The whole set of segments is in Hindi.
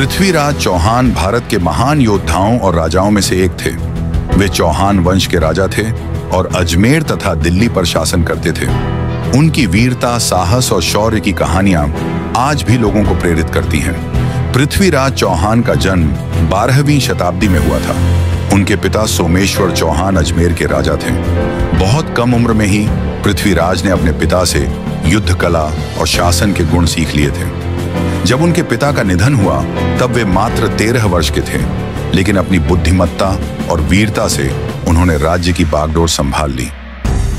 पृथ्वीराज चौहान भारत के महान योद्धाओं और राजाओं में से एक थे। वे चौहान वंश के राजा थे और अजमेर तथा दिल्ली पर शासन करते थे। उनकी वीरता, साहस और शौर्य की कहानियां आज भी लोगों को प्रेरित करती हैं। पृथ्वीराज चौहान का जन्म 12वीं शताब्दी में हुआ था। उनके पिता सोमेश्वर चौहान अजमेर के राजा थे। बहुत कम उम्र में ही पृथ्वीराज ने अपने पिता से युद्ध कला और शासन के गुण सीख लिए थे। जब उनके पिता का निधन हुआ तब वे मात्र 13 वर्ष के थे, लेकिन अपनी बुद्धिमत्ता और वीरता से उन्होंने राज्य की बागडोर संभाल ली।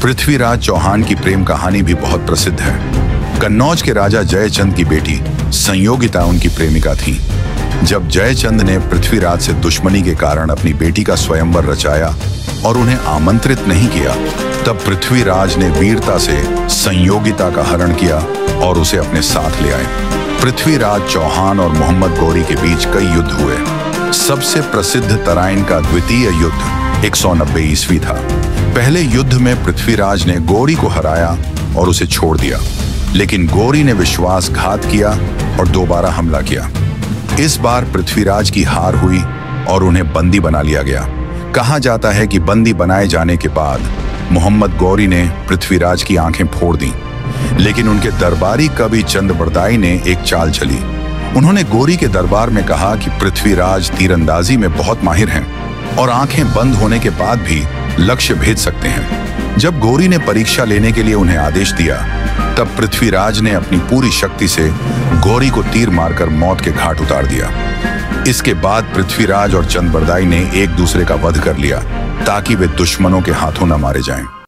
पृथ्वीराज चौहान की प्रेम कहानी भी बहुत प्रसिद्ध है। कन्नौज के राजा जयचंद की बेटी संयोगिता उनकी प्रेमिका थी। जब जयचंद ने पृथ्वीराज से दुश्मनी के कारण अपनी बेटी का स्वयंवर रचाया और उन्हें आमंत्रित नहीं किया, तब पृथ्वीराज ने वीरता से संयोगिता का हरण किया और उसे अपने साथ ले आए। पृथ्वीराज चौहान और मोहम्मद गौरी के बीच कई युद्ध हुए। सबसे प्रसिद्ध तराइन का द्वितीय युद्ध 190 ईस्वी था। पहले युद्ध में पृथ्वीराज ने गौरी को हराया और उसे छोड़ दिया, लेकिन गौरी ने विश्वासघात किया और दोबारा हमला किया। इस बार पृथ्वीराज की हार हुई और उन्हें बंदी बना लिया गया। कहा जाता है कि बंदी बनाए जाने के बाद मोहम्मद गौरी ने पृथ्वीराज की आंखें फोड़ दी, लेकिन उनके दरबारी कवि चंद्रबरदाई ने एक चाल चली। उन्होंने गौरी के दरबार में कहा कि पृथ्वीराज तीरंदाजी में बहुत माहिर हैं और आंखें बंद होने के बाद भी लक्ष्य भेद सकते हैं। जब गौरी ने परीक्षा लेने के लिए उन्हें आदेश दिया, तब पृथ्वीराज ने अपनी पूरी शक्ति से गौरी को तीर मारकर मौत के घाट उतार दिया। इसके बाद पृथ्वीराज और चंद्रबरदाई ने एक दूसरे का वध कर लिया ताकि वे दुश्मनों के हाथों न मारे जाएं।